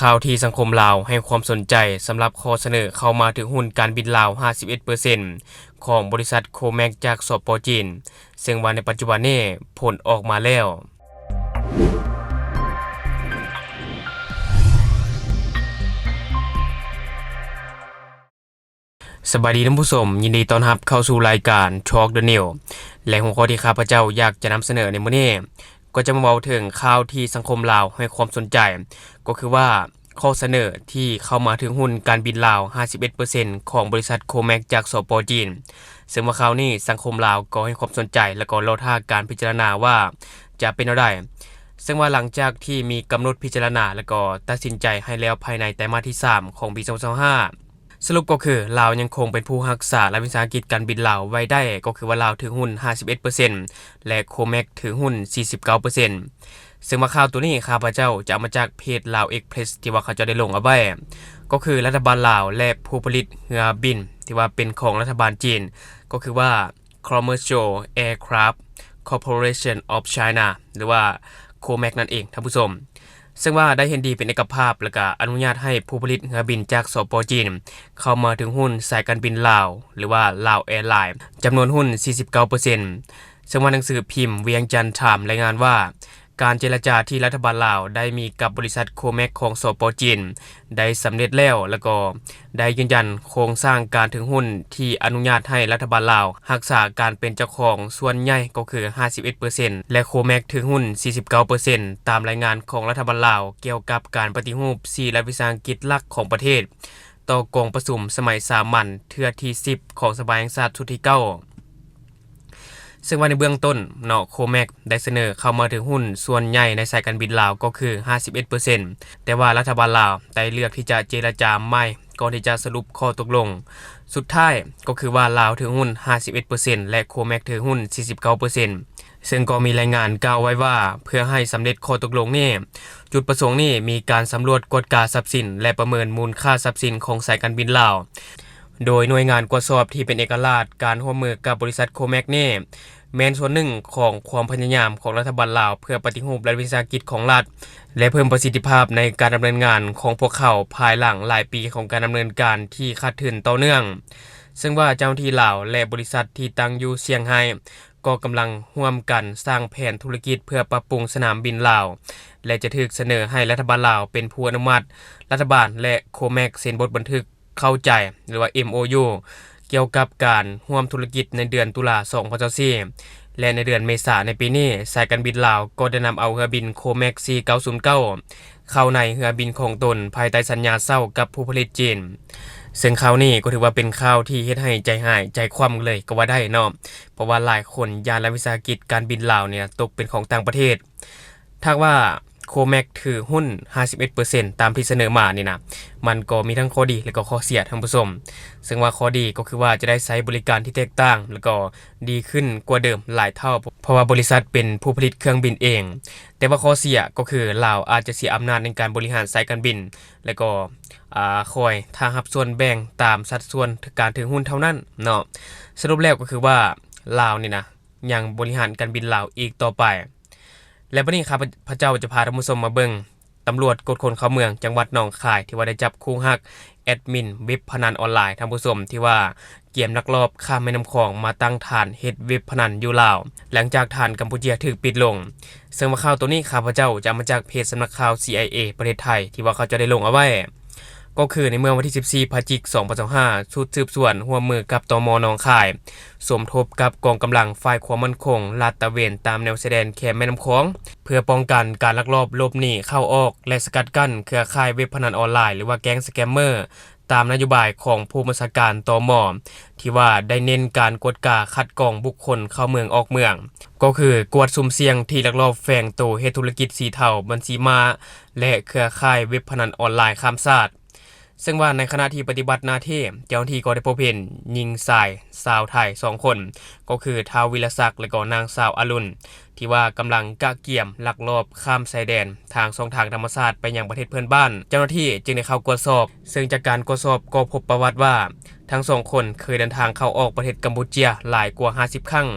ข่าวที่สังคมลาวให้ความสนใจสำหรับข้อเสนอเข้ามาถึงหุ้นการบินลาว 51% ของบริษัทโคแมกจากสป.จีนซึ่งว่าในปัจจุบันนี้ผลออกมาแล้วสบายดีท่านผู้ชมยินดีต้อนรับเข้าสู่รายการ Talk the New และหัวข้อที่ข้าพเจ้าอยากจะนำเสนอในมื้อนี้ก็จะมาเว้าถึงข่าวที่สังคมลาวให้ความสนใจก็คือว่าข้อเสนอที่เข้ามาถึงหุ้นการบินลาว 51% ของบริษัทโคแมกจากสป.จีนซึ่งว่าข่าวนี้สังคมลาวก็ให้ความสนใจและก็รอท่าการพิจารณาว่าจะเป็นอะไรซึ่งว่าหลังจากที่มีกำหนดพิจารณาและก็ตัดสินใจให้แล้วภายในไตรมาสที่ 3 ของปี 2025สรุปก็คือลาวยังคงเป็นผู้รักษารัฐวิสาหกิจการบินลาวไว้ได้ก็คือว่าลาวถือหุ้น 51% และโคแมกถือหุ้น 49%ซึ่งว่าข่าวตัวนี้ข้าพเจ้าจะเอามาจากเพจลาวเอ็กเพรสที่ว่าเขาจะได้ลงเอาไว้ก็คือรัฐบาลลาวและผู้ผลิตเรือบินที่ว่าเป็นของรัฐบาลจีนก็คือว่า Commercial Aircraft Corporation of China หรือว่าโคแมกนั่นเองท่านผู้ชมซึ่งว่าได้เห็นดีเป็นเอกภาพและก็อนุญาตให้ผู้ผลิตเรือบินจากสป.จีนเข้ามาถึงหุ้นสายการบินลาวหรือว่าลาวแอร์ไลน์จำนวนหุ้น 49% ซึ่งว่าหนังสือพิมพ์เวียงจันทร์ไทม์รายงานว่าการเจรจาที่รัฐบาลลาวได้มีกับบริษัทโคแมกของสป.จีนได้สำเร็จแล้วแล้วก็ได้ยืนยันโครงสร้างการถือหุ้นที่อนุญาตให้รัฐบาลลาวรักษาการเป็นเจ้าของส่วนใหญ่ก็คือ 51% และโคแมกถือหุ้น 49% ตามรายงานของรัฐบาลลาวเกี่ยวกับการปฏิรูป4รัฐวิสาหกิจหลักของประเทศต่อกองประชุมสมัยสามัญเทื่อที่ 10 ของสภาแห่งชาติชุดที่ 9ซึ่งว่าในเบื้องต้นเนาะโคแมกได้เสนอเข้ามาถึงหุ้นส่วนใหญ่ในสายการบินลาวก็คือ 51% แต่ว่ารัฐบาลลาวได้เลือกที่จะเจรจาใหม่ก่อนที่จะสรุปข้อตกลงสุดท้ายก็คือว่าลาวถือหุ้น 51% และโคแมกถือหุ้น 49%ซึ่งก็มีรายงานกล่าวไว้ว่าเพื่อให้สำเร็จข้อตกลงนี้จุดประสงค์นี้มีการสำรวจกฎการทรัพย์สินและประเมินมูลค่าทรัพย์สินของสายการบินลาวโดยหน่วยงานตรวจสอบที่เป็นเอกราชการร่วมมือกับบริษัทโคแมกนี่แม้นส่วนหนึ่งของความพยายามของรัฐบาลลาวเพื่อปฏิรูปรัฐวิสาหกิจของรัฐและเพิ่มประสิทธิภาพในการดำเนินงานของพวกเขาภายหลังหลายปีของการดำเนินการที่คาดถึนต่อเนื่องซึ่งว่าเจ้าหน้าที่ลาวและบริษัทที่ตั้งอยู่เซี่ยงไฮ้ก็กำลังร่วมกันสร้างแผนธุรกิจเพื่อปรับปรุงสนามบินลาวและจะถูกเสนอให้รัฐบาลลาวเป็นผู้อนุมัติรัฐบาลและโคแมกเซ็นบทบันทึกเข้าใจหรือว่า MOU เกี่ยวกับการร่วมธุรกิจในเดือนตุลาคม 2024และในเดือนเมษายนในปีนี้สายการบินลาวก็ได้นำเอาเรือบินโคแมก 4909 เข้าในเรือบินของตนภายใต้สัญญาเช่ากับผู้ผลิตจีนซึ่งข่าวนี้ก็ถือว่าเป็นข่าวที่เฮ็ดให้ใจหายใจคว่ำเลยก็ว่าได้เนาะเพราะว่าหลายคนยานรัฐวิสาหกิจการบินลาวเนี่ยตกเป็นของต่างประเทศถ้าว่าโคแมกถือหุ้น 51% ตามที่เสนอมานี่นะมันก็มีทั้งข้อดีและก็ข้อเสียท่านผู้ชมซึ่งว่าข้อดีก็คือว่าจะได้ใช้บริการที่แตกต่างแล้วก็ดีขึ้นกว่าเดิมหลายเท่าเพราะว่าบริษัทเป็นผู้ผลิตเครื่องบินเองแต่ว่าข้อเสียก็คือลาวอาจจะเสียอำนาจในการบริหารสายการบินแล้วก็คอยถ้ารับส่วนแบ่งตามสัดส่วนการถือหุ้นเท่านั้นเนาะสรุปแล้วก็คือว่าลาวนี่นะยังบริหารการบินลาวอีกต่อไปและวันนี้ครับพระเจ้าจะพาท่านผู้ชมมาเบิ่งตำรวจกดคนเข้าเมืองจังหวัดหนองคายที่ว่าได้จับคู่ฮักแอดมินเว็บพนันออนไลน์ท่านผู้ชมที่ว่าเกี่ยมลักลอบข้ามแม่น้ำคลองมาตั้งฐานเฮ็ดเว็บพนันอยู่ลาวหลังจากฐานกัมพูชาถูกปิดลงซึ่งว่าข่าวตัวนี้ข้าพเจ้าจะมาจากเพจสำนักข่าว CIA ประเทศไทยที่ว่าเขาจะได้ลงเอาไว้ก็คือในเมื่อวันที่14พฤศจิกายน2025ชุดสืบสวนร่วมมือกับตม.หนองคายสมทบกับกองกำลังฝ่ายความมั่นคงลาดตระเวนตามแนวชายแดนแคมแม่น้ำคลองเพื่อป้องกันการลักลอบหลบหนีเข้าออกและสกัดกั้นเครือข่ายเว็บพนันออนไลน์หรือว่าแก๊งสแกมเมอร์ตามนโยบายของผู้บัญชาการตม.ที่ว่าได้เน้นการกวดกาคัดกรองบุคคลเข้าเมืองออกเมืองก็คือกวดสุ่มเสี่ยงที่ลักลอบแฝงตัวเฮ็ดธุรกิจสีเทาบัญชีม้าและเครือข่ายเว็บพนันออนไลน์ข้ามชาติซึ่งว่าในขณะที่ปฏิบัติหน้าที่เจ้าหน้าที่ก็ได้พบเห็นหญิงชายสาวไทย2คนก็คือท้าววิรศักดิ์และก็นางสาวอรุณที่ว่ากำลังกะเกี่ยมลักลอบข้ามชายแดนทางช่องทางธรรมชาติไปยังประเทศเพื่อนบ้านเจ้าหน้าที่จึงได้เข้าตรวจสอบซึ่งจากการตรวจสอบก็พบประวัติว่าทั้ง2คนเคยเดินทางเข้าออกประเทศกัมพูชาหลายกว่า50ครั้ง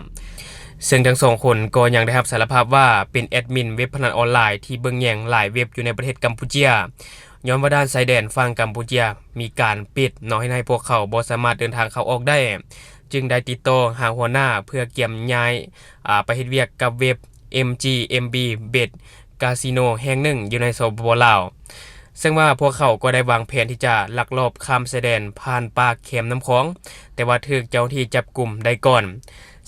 ซึ่งทั้ง2คนก็ยังได้รับสารภาพว่าเป็นแอดมินเว็บพนันออนไลน์ที่เบิ่งแย่งหลายเว็บอยู่ในประเทศกัมพูชา ย้อนว่าด้านชายแดนฝั่งกัมพูชามีการปิดเนาะให้พวกเขาบ่สามารถเดินทางเข้าออกได้จึงได้ติดต่อหาหัวหน้าเพื่อเกี่ยมย้ายไปเฮ็ดเวียกกับเว็บ MGMB Bet คาสิโนแห่งหนึ่งอยู่ในสปปลาวซึ่งว่าพวกเขาก็ได้วางแผนที่จะลักลอบข้ามชายแดนผ่านปากเข็มน้ำของแต่ว่าถูกเจ้าหน้าที่จับกลุ่มได้ก่อน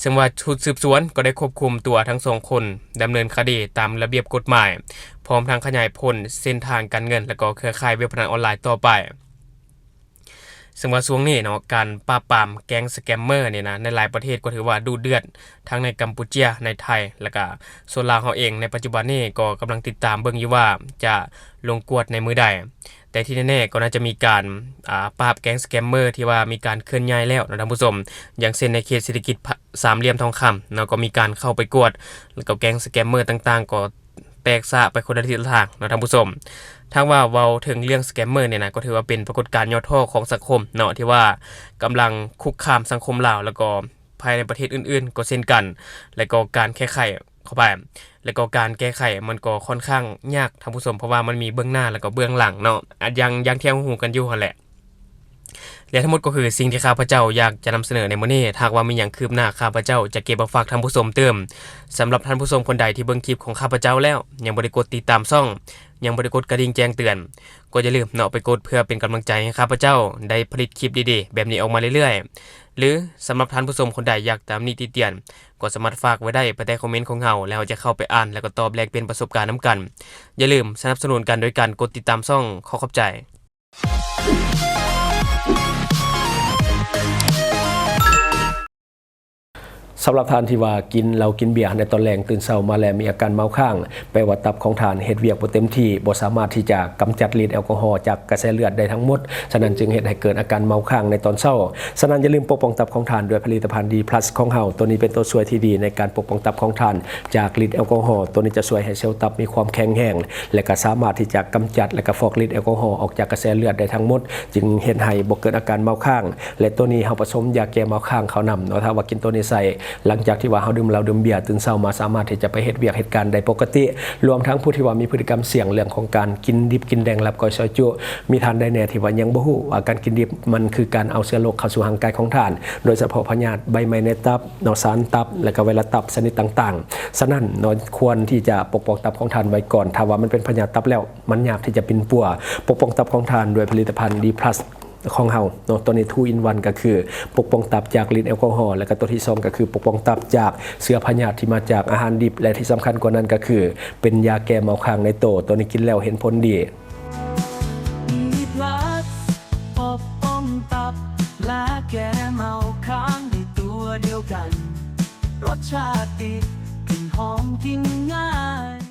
ซึ่งว่าชุดสืบสวนก็ได้ควบคุมตัวทั้งสองคนดำเนินคดีตามระเบียบกฎหมายพร้อมทั้งขยายผลเส้นทางการเงินและก็เครือข่ายเว็บพนันออนไลน์ต่อไปซึ่งว่าช่วงนี้เนาะการปราบปรามแก๊งสแกมเมอร์เนี่ยนะในหลายประเทศก็ถือว่าดูเดือดทั้งในกัมพูชาในไทยและก็ส่วนลาวเฮาเองในปัจจุบันนี้ก็กำลังติดตามเบิ่งอยู่ว่าจะลงกวดในมือใดแต่ที่แน่ๆก็น่าจะมีการปราบแก๊งสแกมเมอร์ที่ว่ามีการเคลื่อนย้ายแล้วนะท่านผู้ชมอย่างเช่นในเขตเศรษฐกิจสามเหลี่ยมทองคำเนาะก็มีการเข้าไปกวดแล้วก็แก๊งสแกมเมอร์ต่างๆก็แตกซะไปคนละทิศทางนะท่านผู้ชมถ้าว่าเว้าถึงเรื่องสแกมเมอร์เนี่ยนะก็ถือว่าเป็นปรากฏการณ์ยอดท่อของสังคมเนาะที่ว่ากำลังคุกคามสังคมลาวแล้วก็ภายในประเทศอื่นๆก็เช่นกันแล้วก็การแก้ไขเข้าไปแล้วก็การแก้ไขมันก็ค่อนข้างยากท่านผู้ชมเพราะว่ามันมีเบื้องหน้าแล้วก็เบื้องหลังเนาะยังเที่ยงหูกันอยู่หั่นแหละและทั้งหมดก็คือสิ่งที่ข้าพเจ้าอยากจะนำเสนอในมื้อนี้หากว่ามีหยังคืบหน้าข้าพเจ้าจะเก็บมาฝากท่านผู้ชมเติมสำหรับท่านผู้ชมคนใดที่เบิ่งคลิปของข้าพเจ้าแล้วยังบ่ได้กดติดตามช่องยังบ่ได้กดกระดิ่งแจ้งเตือนก็อย่าลืมเนาะไปกดเพื่อเป็นกำลังใจให้ข้าพเจ้าได้ผลิตคลิปดีๆแบบนี้ออกมาเรื่อยๆหรือสำหรับท่านผู้ชมคนใดอยากตามนิติเตียนก็สามารถฝากไว้ได้ไปใต้คอมเมนต์ของเราแล้วจะเข้าไปอ่านแล้วก็ตอบแลกเป็นประสบการณ์นํกันอย่าลืมสนับสนุนกันโดยการกดติดตามช่องขอบใจสำหรับทานที่ว่ากินเรากินเบียร์ในตอนแรงตื่นเช้ามาแล้วมีอาการเมาข้างแปลว่าตับของทานเฮ็ดเวียกบ่เต็มที่บ่สามารถที่จะกำจัดฤทธิ์แอลกอฮอล์จากกระแสเลือดได้ทั้งหมดฉะนั้นจึงเฮ็ดให้เกิดอาการเมาข้างในตอนเช้าฉะนั้นอย่าลืมปกป้องตับของทานด้วยผลิตภัณฑ์ดีพลัสของเฮาตัวนี้เป็นตัวช่วยที่ดีในการปกป้องตับของทานจากฤทธิ์แอลกอฮอล์ตัวนี้จะช่วยให้เซลล์ตับมีความแข็งแรงและก็สามารถที่จะกำจัดและก็ฟอกฤทธิ์แอลกอฮอล์ออกจากกระแสเลือดได้ทั้งหมดจึงเฮ็ดให้บ่เกิดอาการเมาข้างและตัวนี้เฮาผสมยาแก้เมาข้างเขานำเนาะถ้าว่ากินตัวนี้ใส่หลังจากที่ว่าดื่มเหล้าดื่มเบียร์ตื่นเช้ามาสามารถที่จะไปเฮ็ดเวียกเหตุการณ์ได้ปกติรวมทั้งผู้ที่ว่ามีพฤติกรรมเสี่ยงเรื่องของการกินดิบกินแดงลับก้อยซอยจุมีท่านได้แน่ที่ว่ายังบ่ฮู้ว่าการกินดิบมันคือการเอาเชื้อโรคเข้าสู่ร่างกายของท่านโดยเฉพาะพยาธิใบไม้ในตับเนาะสารตับและก็ไวรัสตับชนิดต่างๆฉะนั้นเนาะควรที่จะปกป้องตับของท่านไว้ก่อนถ้าว่ามันเป็นพยาธิตับแล้วมันยากที่จะปินปัวปกป้องตับของท่านด้วยผลิตภัณฑ์ดีพลัสของเฮาเนาะตัวนี้2 in 1ก็คือปกป้องตับจากฤทธิ์แอลกอฮอล์และก็ตัวที่2ก็คือปกป้องตับจากเชื้อพยาธิที่มาจากอาหารดิบและที่สำคัญกว่านั้นก็คือเป็นยาแก้เมาค้างในตัวนี้กินแล้วเห็นผลดีมีพลัสปกป้องตับและแก้เมาค้างในตัวเดียวกันรสชาติดีกลิ่นหอมกินง่าย